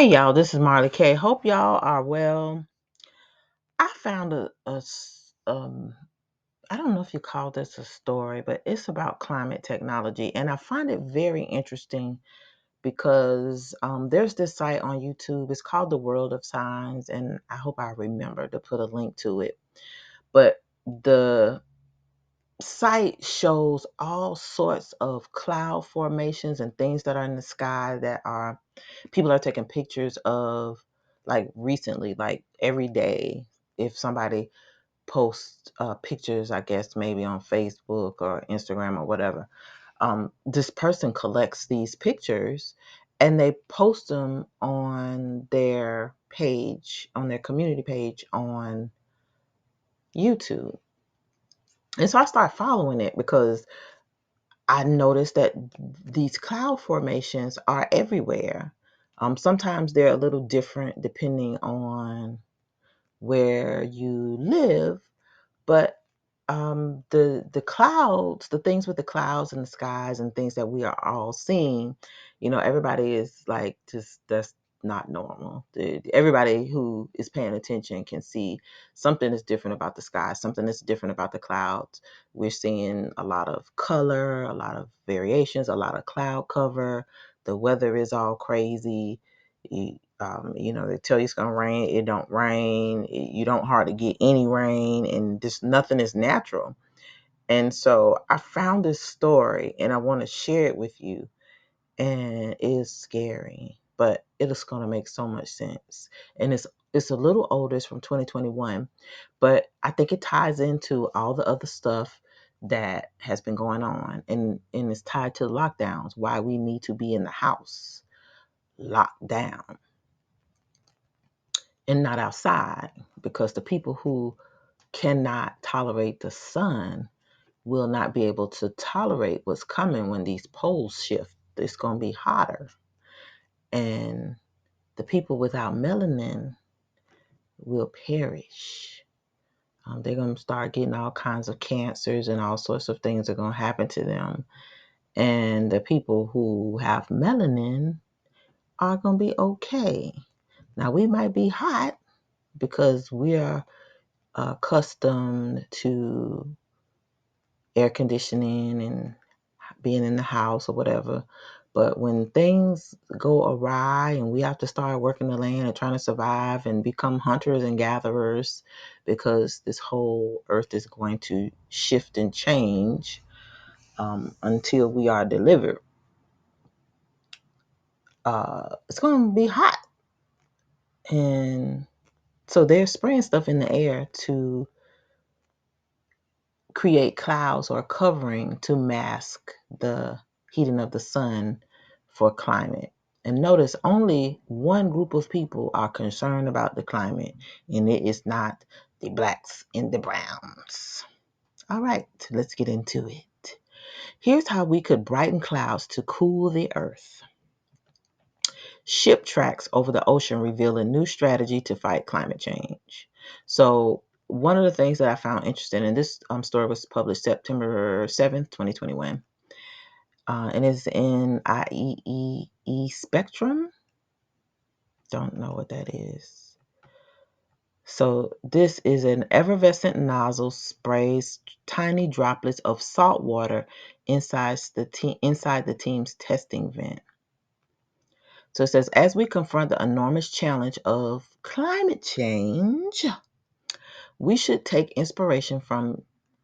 Hey y'all, this is Marley K. Hope y'all are well. I found I don't know if you call this a story, but it's about climate technology, and I find it very interesting because there's this site on YouTube. It's called The World of Signs, and I hope I remember to put a link to it. But the site shows all sorts of cloud formations and things that are in the sky that are people are taking pictures of, like recently, like every day. If somebody posts pictures, I guess maybe on Facebook or Instagram or whatever, this person collects these pictures and they post them on their page, on their community page on YouTube. And so I started following it because I noticed that these cloud formations are everywhere. Sometimes they're a little different depending on where you live, but the clouds, the things with the clouds and the skies and things that we are all seeing, everybody is like, just that's not normal. Everybody who is paying attention can see something is different about the sky, something is different about the clouds. We're seeing a lot of color, a lot of variations, a lot of cloud cover. The weather is all crazy. They tell you it's gonna rain, it don't rain. You don't hardly get any rain, and just nothing is natural. And so I found this story, and I want to share it with you. And it is scary, but it is gonna make so much sense. And it's a little older. It's from 2021, but I think it ties into all the other stuff that has been going on, and it's tied to lockdowns. Why we need to be in the house, locked down, and not outside, because the people who cannot tolerate the sun will not be able to tolerate what's coming when these poles shift. It's going to be hotter. And the people without melanin will perish. They're going to start getting all kinds of cancers, and all sorts of things are going to happen to them. And the people who have melanin are going to be okay. Now, we might be hot because we are accustomed to air conditioning and being in the house or whatever. But when things go awry and we have to start working the land and trying to survive and become hunters and gatherers, because this whole earth is going to shift and change until we are delivered, it's going to be hot. And so they're spraying stuff in the air to create clouds or covering to mask the heating of the sun for climate. And notice only one group of people are concerned about the climate, and it is not the blacks and the browns. All right, let's get into it. Here's how we could brighten clouds to cool the earth. Ship tracks over the ocean reveal a new strategy to fight climate change. So, one of the things that I found interesting, and this story was published September 7th, 2021, and it's in IEEE Spectrum. Don't know what that is. So, this is an effervescent nozzle sprays tiny droplets of salt water inside the team's testing vent. So it says, as we confront the enormous challenge of climate change, we should take inspiration from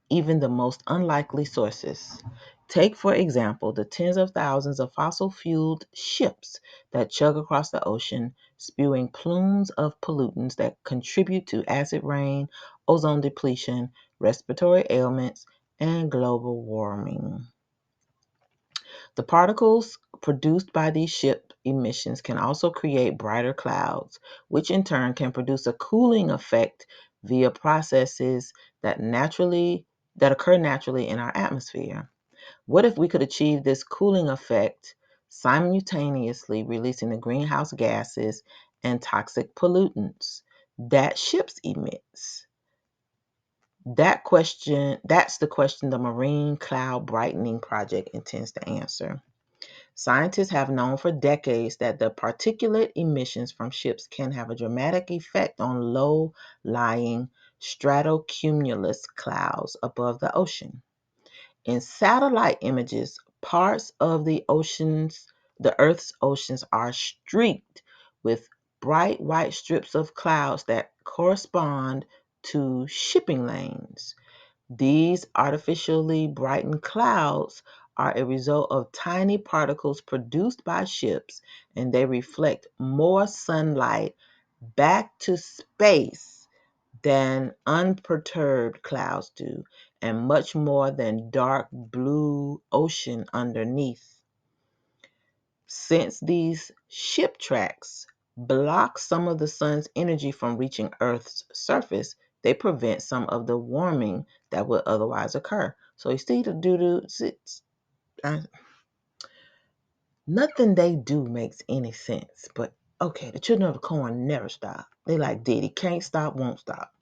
even the most unlikely sources. Take, for example, the tens of thousands of fossil fueled ships that chug across the ocean, spewing plumes of pollutants that contribute to acid rain, ozone depletion, respiratory ailments, and global warming. The particles produced by these ship emissions can also create brighter clouds, which in turn can produce a cooling effect via processes that occur naturally in our atmosphere. What if we could achieve this cooling effect simultaneously releasing the greenhouse gases and toxic pollutants that ships emits? That's the question the Marine Cloud Brightening Project intends to answer. Scientists have known for decades that the particulate emissions from ships can have a dramatic effect on low-lying stratocumulus clouds above the ocean. In satellite images, parts of the Earth's oceans are streaked with bright white strips of clouds that correspond to shipping lanes. These artificially brightened clouds are a result of tiny particles produced by ships, and they reflect more sunlight back to space than unperturbed clouds do, and much more than dark blue ocean underneath. Since these ship tracks block some of the sun's energy from reaching Earth's surface, they prevent some of the warming that would otherwise occur. So you see the doo-doo, nothing they do makes any sense. But okay, the children of the corn never stop. They like Diddy, can't stop, won't stop.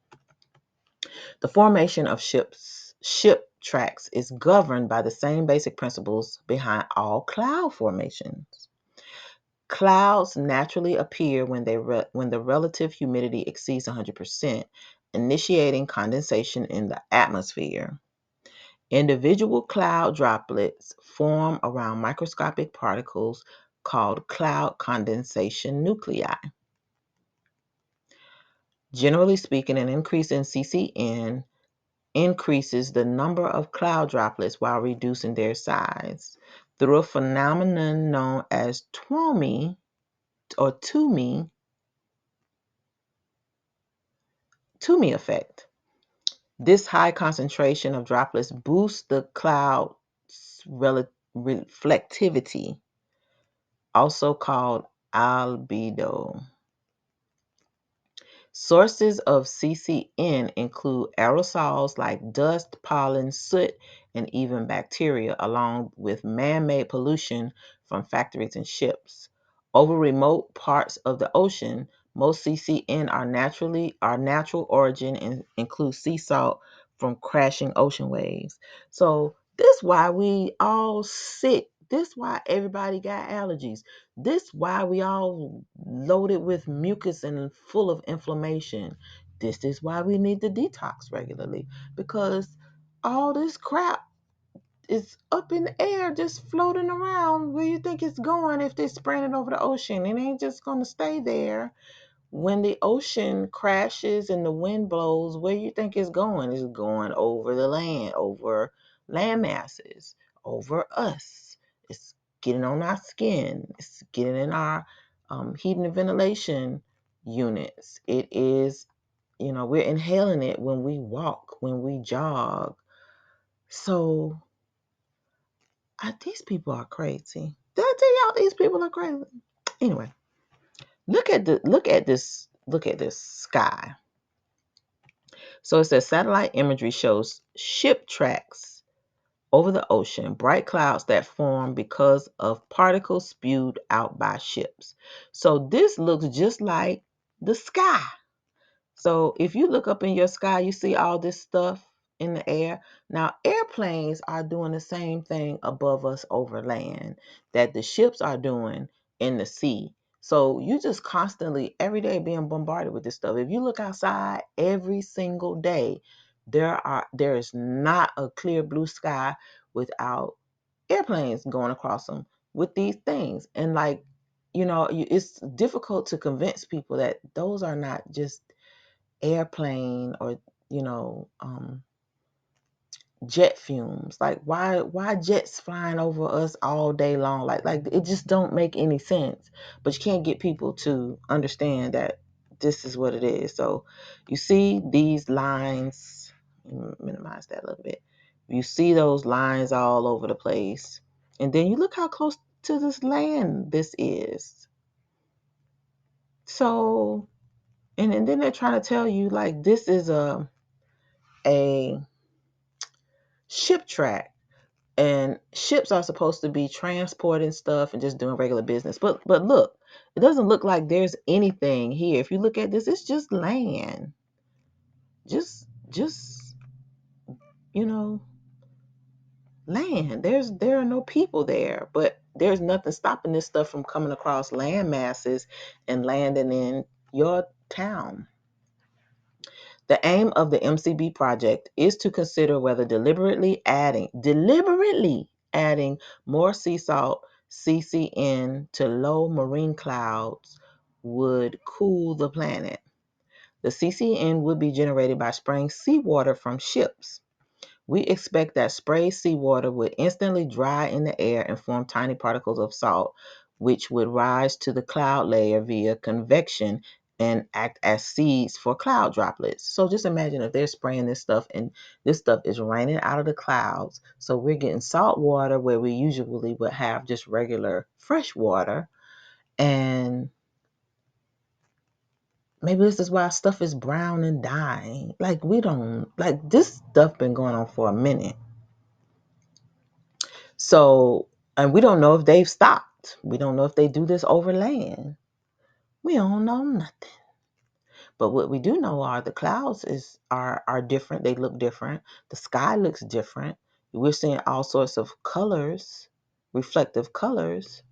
The formation of ship tracks is governed by the same basic principles behind all cloud formations. Clouds naturally appear when the relative humidity exceeds 100%, initiating condensation in the atmosphere. Individual cloud droplets form around microscopic particles called cloud condensation nuclei. Generally speaking, an increase in CCN increases the number of cloud droplets while reducing their size through a phenomenon known as TWOME or TWOME effect. This high concentration of droplets boosts the cloud's reflectivity, also called albedo. Sources of CCN include aerosols like dust, pollen, soot, and even bacteria, along with man-made pollution from factories and ships. Over remote parts of the ocean, most CCN are natural origin and include sea salt from crashing ocean waves. So this why we all sick. This why everybody got allergies. This why we all loaded with mucus and full of inflammation. This is why we need to detox regularly, because all this crap is up in the air just floating around. Where you think it's going if they're spraying it over the ocean? It ain't just going to stay there. When the ocean crashes and the wind blows, where you think it's going? It's going over the land, over land masses, over us. It's getting on our skin. It's getting in our heating and ventilation units. It is, we're inhaling it when we walk, when we jog. So these people are crazy. Did I tell y'all these people are crazy? Anyway, look at this sky. So it says satellite imagery shows ship tracks over the ocean, bright clouds that form because of particles spewed out by ships. So this looks just like the sky. So if you look up in your sky, you see all this stuff in the air. Now, airplanes are doing the same thing above us over land that the ships are doing in the sea. So you just constantly, every day, being bombarded with this stuff. If you look outside every single day, there is not a clear blue sky without airplanes going across them with these things. And it's difficult to convince people that those are not just airplane or you know jet fumes. Like why jets flying over us all day long? Like it just don't make any sense. But you can't get people to understand that this is what it is. So you see these lines, minimize that a little bit. You see those lines all over the place, and then you look how close to this land this is. So and then they're trying to tell you like this is a ship track, and ships are supposed to be transporting stuff and just doing regular business, but look, it doesn't look like there's anything here. If you look at this, it's just land, just you know land. There are no people there, but there's nothing stopping this stuff from coming across land masses and landing in your town. The aim of the MCB project is to consider whether deliberately adding more sea salt CCN to low marine clouds would cool the planet. The CCN would be generated by spraying seawater from ships. We expect that sprayed seawater would instantly dry in the air and form tiny particles of salt, which would rise to the cloud layer via convection and act as seeds for cloud droplets. So just imagine if they're spraying this stuff and this stuff is raining out of the clouds. So we're getting salt water where we usually would have just regular fresh water. And maybe this is why stuff is brown and dying. Like we don't like this stuff been going on for a minute. So, and we don't know if they've stopped. We don't know if they do this over land. We don't know nothing. But what we do know are the clouds are different. They look different. The sky looks different. We're seeing all sorts of colors, reflective colors.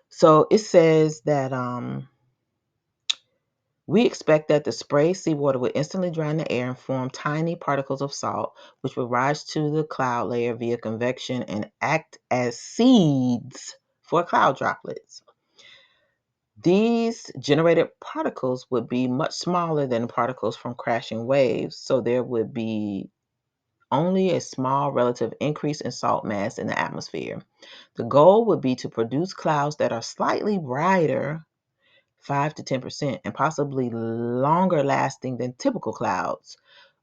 So it says that we expect that the sprayed seawater would instantly dry in the air and form tiny particles of salt, which would rise to the cloud layer via convection and act as seeds for cloud droplets. These generated particles would be much smaller than particles from crashing waves, so there would be only a small relative increase in salt mass in the atmosphere. The goal would be to produce clouds that are slightly brighter, 5 to 10%, and possibly longer lasting than typical clouds,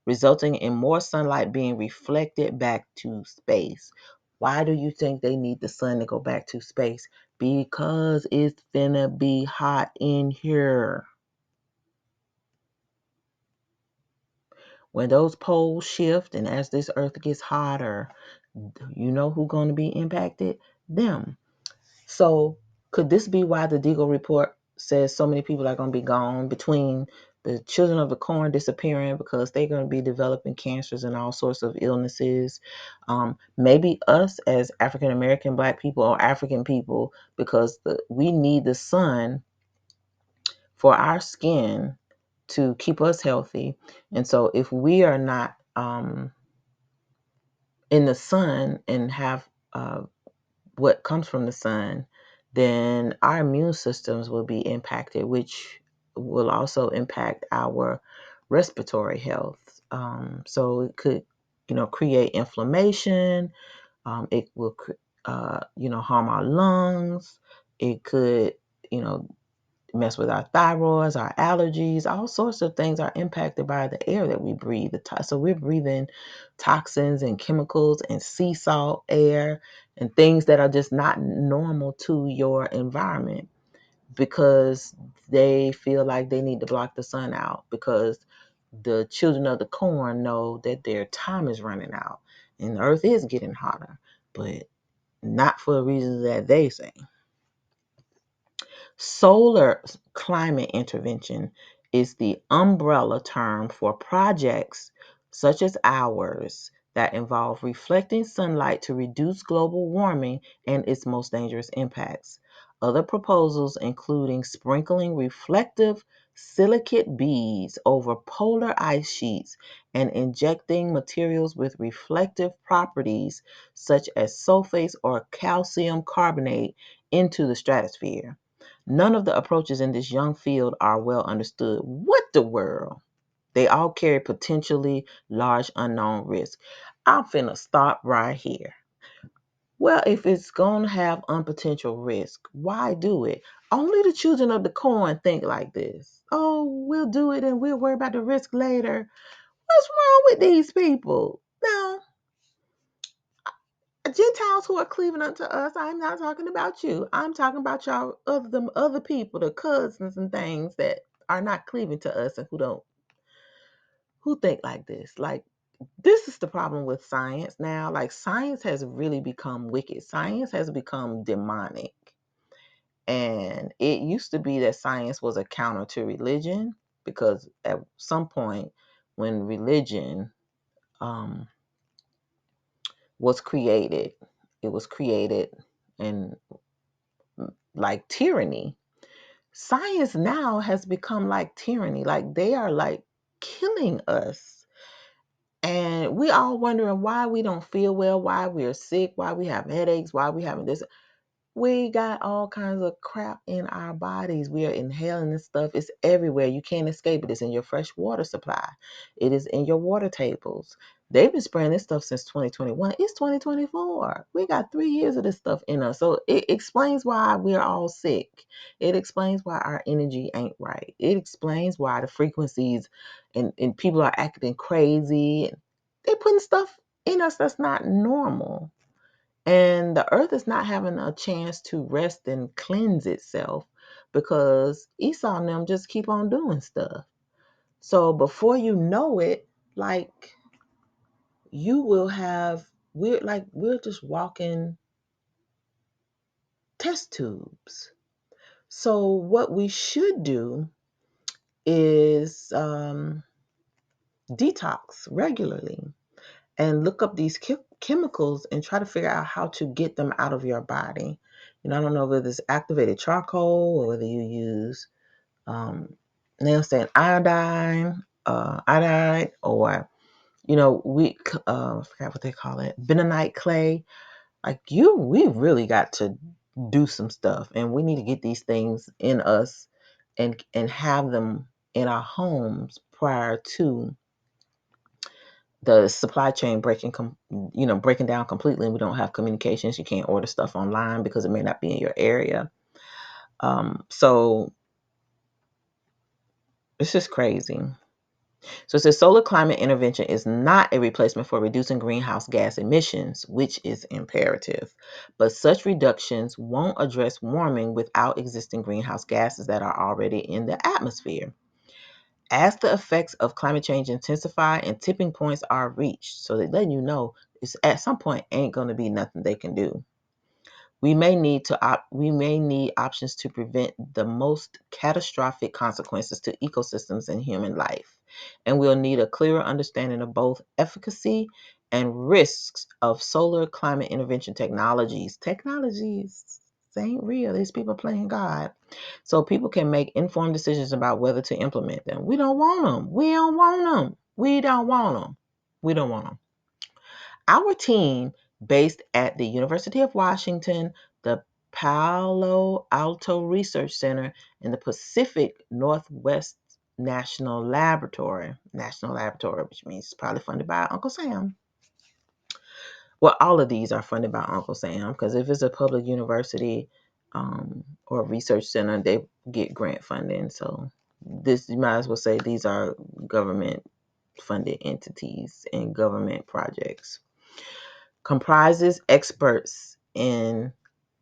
resulting in more sunlight being reflected back to space. Why do you think they need the sun to go back to space? Because it's finna be hot in here. When those poles shift and as this earth gets hotter, you know who's going to be impacted? Them. So could this be why the Deagle report says so many people are going to be gone, between the children of the corn disappearing because they're going to be developing cancers and all sorts of illnesses? Maybe us as African American Black people or African people, because we need the sun for our skin to keep us healthy. And so if we are not in the sun and have what comes from the sun, then our immune systems will be impacted, which will also impact our respiratory health. So it could, create inflammation. It will, harm our lungs. It could, you know, mess with our thyroids, our allergies, all sorts of things are impacted by the air that we breathe. So we're breathing toxins and chemicals and sea salt air and things that are just not normal to your environment, because they feel like they need to block the sun out, because the children of the corn know that their time is running out and the earth is getting hotter, but not for the reasons that they say. Solar climate intervention is the umbrella term for projects such as ours that involve reflecting sunlight to reduce global warming and its most dangerous impacts. Other proposals including sprinkling reflective silicate beads over polar ice sheets and injecting materials with reflective properties such as sulfates or calcium carbonate into the stratosphere. None of the approaches in this young field are well understood. What the world? They all carry potentially large unknown risk. I'm finna stop right here. Well, if it's going to have unpotential risk, why do it? Only the children of the corn think like this. Oh, we'll do it and we'll worry about the risk later. What's wrong with these people? Now, Gentiles who are cleaving unto us, I'm not talking about you. I'm talking about y'all, other people, the cousins and things that are not cleaving to us and who think like this. Like, this is the problem with science now. Like, science has really become wicked. Science has become demonic. And it used to be that science was a counter to religion, because at some point when religion was created. It was created in like tyranny. Science now has become like tyranny. Like they are like killing us. And we all wondering why we don't feel well, why we're sick, why we have headaches, why we having this. We got all kinds of crap in our bodies. We are inhaling this stuff. It's everywhere. You can't escape it. It's in your fresh water supply. It is in your water tables. They've been spraying this stuff since 2021. It's 2024. We got 3 years of this stuff in us. So it explains why we're all sick. It explains why our energy ain't right. It explains why the frequencies and people are acting crazy. They're putting stuff in us that's not normal. And the earth is not having a chance to rest and cleanse itself because Esau and them just keep on doing stuff. So before you know it, like you will have, we're just walking test tubes. So what we should do is detox regularly and look up these chemicals and try to figure out how to get them out of your body. I don't know whether it's activated charcoal or whether you use nail stain iodide, or we I forgot what they call it, bentonite clay. Like we really got to do some stuff, and we need to get these things in us and have them in our homes prior to the supply chain breaking down completely, and we don't have communications. You can't order stuff online because it may not be in your area. So it's just crazy. So it says solar climate intervention is not a replacement for reducing greenhouse gas emissions, which is imperative. But such reductions won't address warming without existing greenhouse gases that are already in the atmosphere. As the effects of climate change intensify and tipping points are reached, so they're letting you know it's at some point ain't going to be nothing they can do. We may need options to prevent the most catastrophic consequences to ecosystems and human life, and we'll need a clearer understanding of both efficacy and risks of solar climate intervention technologies. Technologies ain't real. These people playing God, so people can make informed decisions about whether to implement them. We don't want them. We don't want them. We don't want them. We don't want them. Our team, based at the University of Washington, the Palo Alto Research Center, and the Pacific Northwest National Laboratory, which means it's probably funded by Uncle Sam. Well, all of these are funded by Uncle Sam, because if it's a public university or a research center, they get grant funding. So this, you might as well say these are government funded entities and government projects. Comprises experts in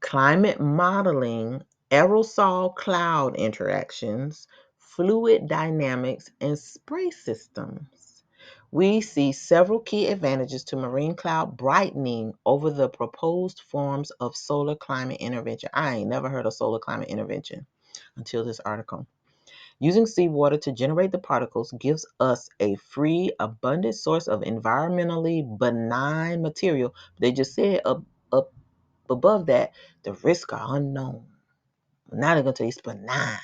climate modeling, aerosol cloud interactions, fluid dynamics, and spray systems. We see several key advantages to marine cloud brightening over the proposed forms of solar climate intervention. I ain't never heard of solar climate intervention until this article. Using seawater to generate the particles gives us a free, abundant source of environmentally benign material. They just said up above that, the risks are unknown. Now they're going to tell you it's benign.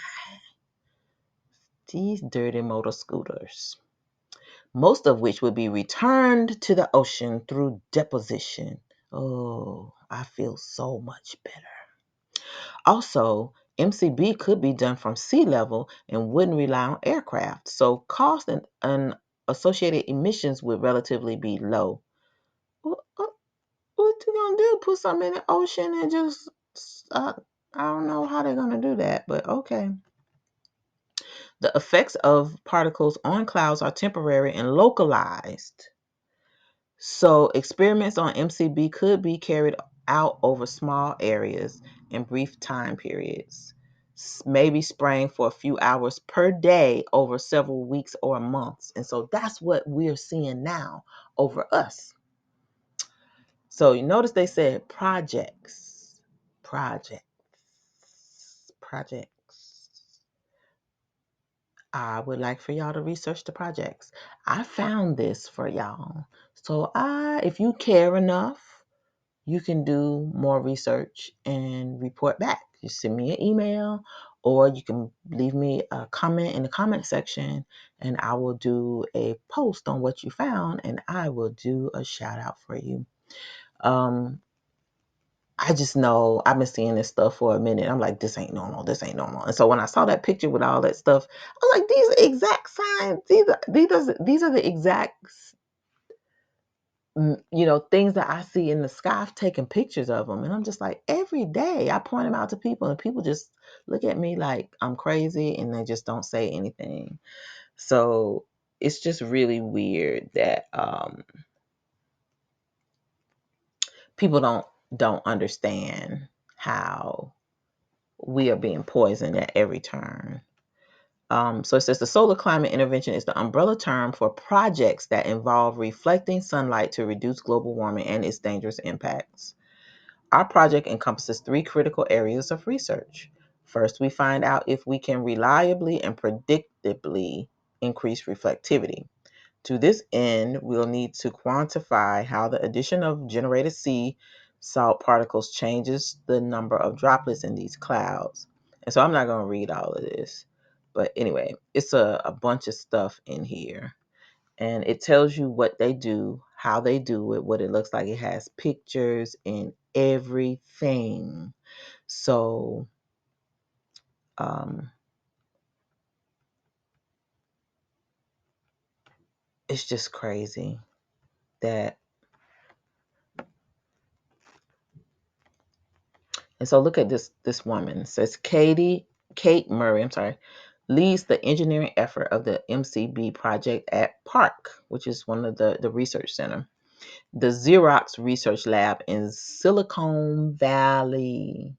These dirty motor scooters, most of which will be returned to the ocean through deposition. Oh, I feel so much better. Also, MCB could be done from sea level and wouldn't rely on aircraft, so cost and associated emissions would relatively be low. What you gonna do? Put something in the ocean and just, I don't know how they're gonna do that, but okay. The effects of particles on clouds are temporary and localized. So experiments on MCB could be carried out over small areas in brief time periods, maybe spraying for a few hours per day over several weeks or months. And so that's what we're seeing now over us. So you notice they said projects, projects, projects. I would like for y'all to research the projects. I found this for y'all. So if you care enough, you can do more research and report back. You send me an email or you can leave me a comment in the comment section and I will do a post on what you found and I will do a shout out for you. I just know I've been seeing this stuff for a minute. I'm like, this ain't normal. This ain't normal. And so when I saw that picture with all that stuff, I was like, these are exact signs. These are the exact, things that I see in the sky. I've taken pictures of them. And I'm just like, every day I point them out to people and people just look at me like I'm crazy and they just don't say anything. So it's just really weird that people don't understand how we are being poisoned at every turn. So it says the solar climate intervention is the umbrella term for projects that involve reflecting sunlight to reduce global warming and its dangerous impacts. Our project encompasses 3 critical areas of research. First, we find out if we can reliably and predictably increase reflectivity. To this end, we'll need to quantify how the addition of generated sea salt particles changes the number of droplets in these clouds. And so I'm not going to read all of this. But anyway, it's a bunch of stuff in here. And it tells you what they do, how they do it, what it looks like. It has pictures and everything. So, it's just crazy that. And so look at this woman. It says Kate Murray, leads the engineering effort of the MCB project at Park, which is one of the research center. The Xerox Research Lab in Silicon Valley.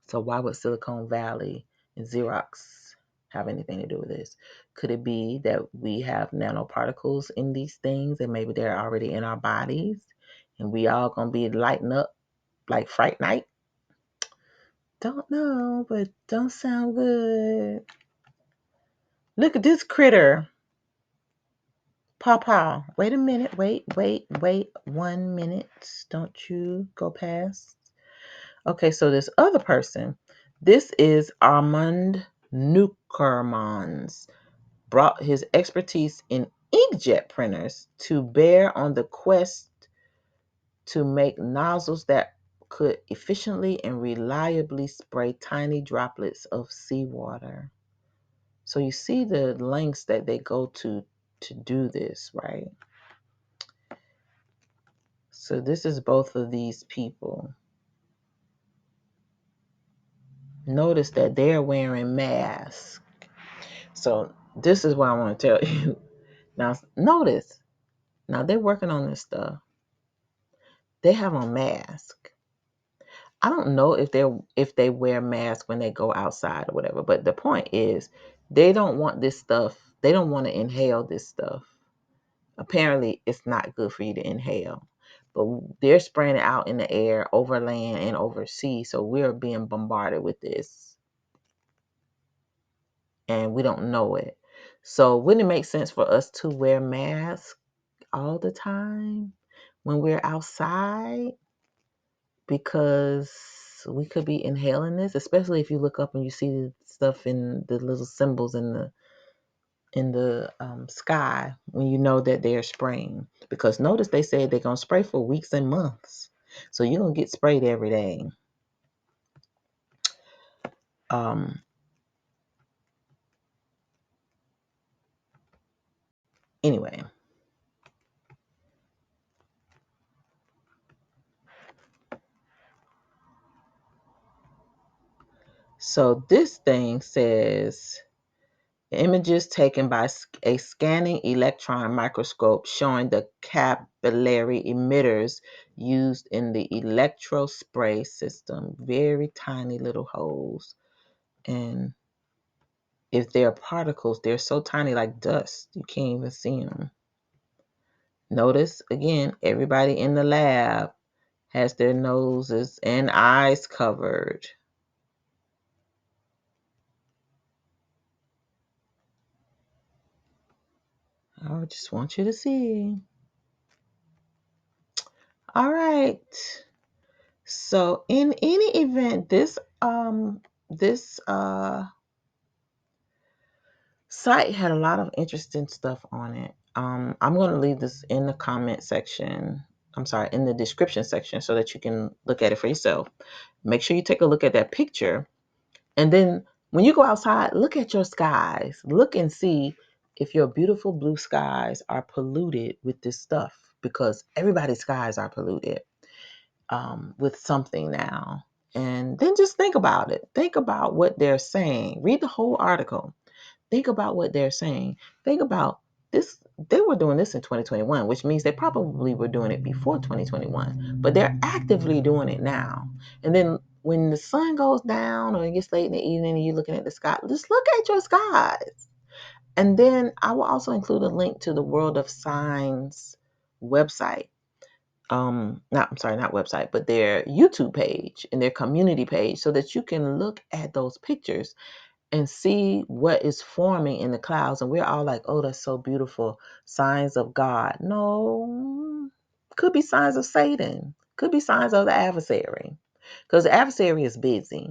So why would Silicon Valley and Xerox have anything to do with this? Could it be that we have nanoparticles in these things and maybe they're already in our bodies and we all gonna be lighting up like Fright Night? Don't know, but don't sound good. Look at this critter. Pawpaw. Wait a minute. Wait. 1 minute. Don't you go past. Okay, so this other person, this is Armand Nukermans, brought his expertise in inkjet printers to bear on the quest to make nozzles that could efficiently and reliably spray tiny droplets of seawater. So you see the lengths that they go to do this, right? So this is both of these people. Notice that they're wearing masks. So this is what I want to tell you. Now notice, now they're working on this stuff. They have on masks. I don't know if they wear masks when they go outside or whatever, but the point is they don't want this stuff. They don't want to inhale this stuff. Apparently, it's not good for you to inhale, but they're spraying it out in the air, over land and over sea. So we're being bombarded with this, and we don't know it. So wouldn't it make sense for us to wear masks all the time when we're outside? Because we could be inhaling this, especially if you look up and you see the stuff in the little symbols in the sky when you know that they're spraying. Because notice they said they're gonna spray for weeks and months, so you're gonna get sprayed every day. Anyway, so this thing says images taken by a scanning electron microscope showing the capillary emitters used in the electrospray system. Very tiny little holes. And if they're particles, they're so tiny like dust, you can't even see them. Notice, again, everybody in the lab has their noses and eyes covered. I just want you to see. All right. So in any event, this site had a lot of interesting stuff on it. I'm going to leave this in the comment section. I'm sorry, in the description section so that you can look at it for yourself. Make sure you take a look at that picture. And then when you go outside, look at your skies. Look and see if your beautiful blue skies are polluted with this stuff, because everybody's skies are polluted with something now. And then just think about it. Think about what they're saying. Read the whole article. Think about what they're saying. Think about this. They were doing this in 2021, which means they probably were doing it before 2021, but they're actively doing it now. And then when the sun goes down or it gets late in the evening and you're looking at the sky, just look at your skies. And then I will also include a link to the World of Signs website. Not website, but their YouTube page and their community page, so that you can look at those pictures and see what is forming in the clouds. And we're all like, oh, that's so beautiful. Signs of God. No, could be signs of Satan. Could be signs of the adversary, because the adversary is busy.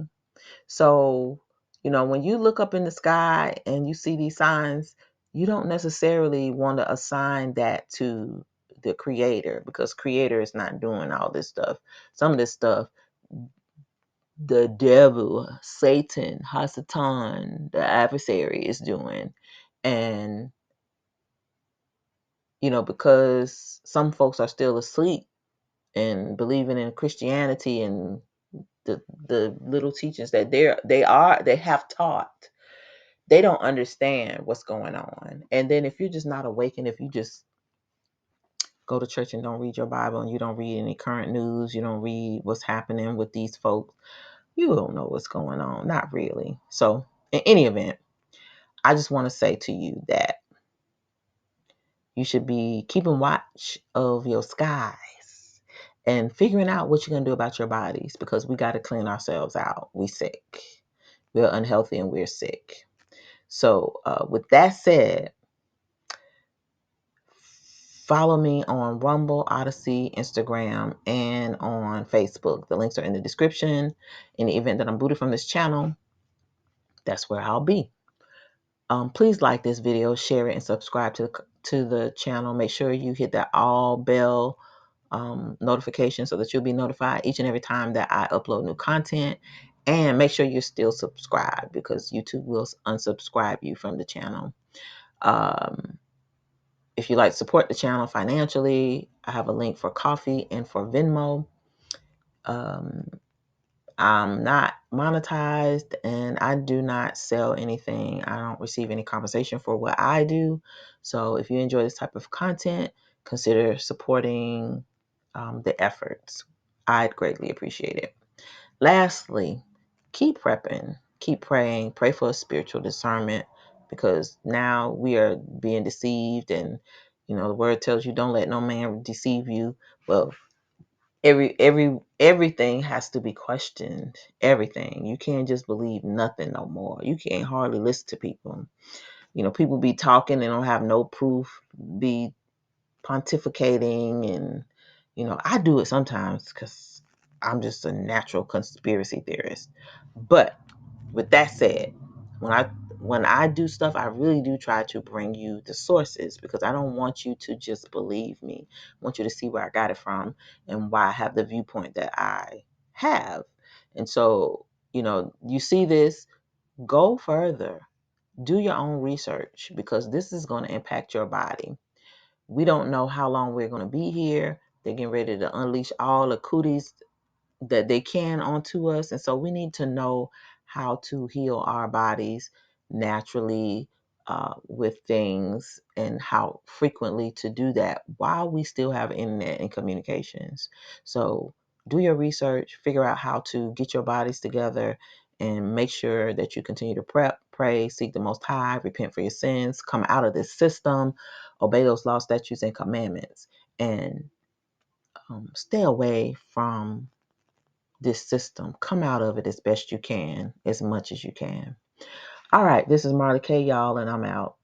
So, when you look up in the sky and you see these signs, you don't necessarily want to assign that to the creator, because creator is not doing all this stuff. Some of this stuff, the devil, Satan, Hasatan, the adversary is doing. And, because some folks are still asleep and believing in Christianity and the little teachings that they have taught, they don't understand what's going on. And then if you're just not awakened, if you just go to church and don't read your Bible, and you don't read any current news, you don't read what's happening with these folks, you don't know what's going on. Not really. So in any event, I just want to say to you that you should be keeping watch of your skies and figuring out what you're going to do about your bodies, because we got to clean ourselves out. We sick. We're unhealthy and we're sick. So with that said, follow me on Rumble, Odyssey, Instagram, and on Facebook. The links are in the description. In the event that I'm booted from this channel, that's where I'll be. Please like this video, share it, and subscribe to the channel. Make sure you hit that all bell notification so that you'll be notified each and every time that I upload new content. And make sure you're still subscribed, because YouTube will unsubscribe you from the channel. If you like to support the channel financially, I have a link for Coffee and for Venmo. I'm not monetized and I do not sell anything. I don't receive any compensation for what I do. So if you enjoy this type of content, consider supporting the efforts. I'd greatly appreciate it. Lastly, keep prepping, keep praying, pray for a spiritual discernment, because now we are being deceived. And the word tells you, don't let no man deceive you. Well, everything has to be questioned. Everything. You can't just believe nothing no more. You can't hardly listen to people. People be talking and don't have no proof, be pontificating. And I do it sometimes because I'm just a natural conspiracy theorist. But with that said, when I do stuff, I really do try to bring you the sources, because I don't want you to just believe me. I want you to see where I got it from and why I have the viewpoint that I have. And so, you see this, go further, do your own research, because this is going to impact your body. We don't know how long we're going to be here. They're getting ready to unleash all the cooties that they can onto us. And so we need to know how to heal our bodies naturally with things, and how frequently to do that while we still have internet and communications. So do your research, figure out how to get your bodies together, and make sure that you continue to prep, pray, seek the Most High, repent for your sins, come out of this system, obey those laws, statutes, and commandments, and stay away from this system. Come out of it as best you can, as much as you can. All right, this is Marla K, y'all, and I'm out.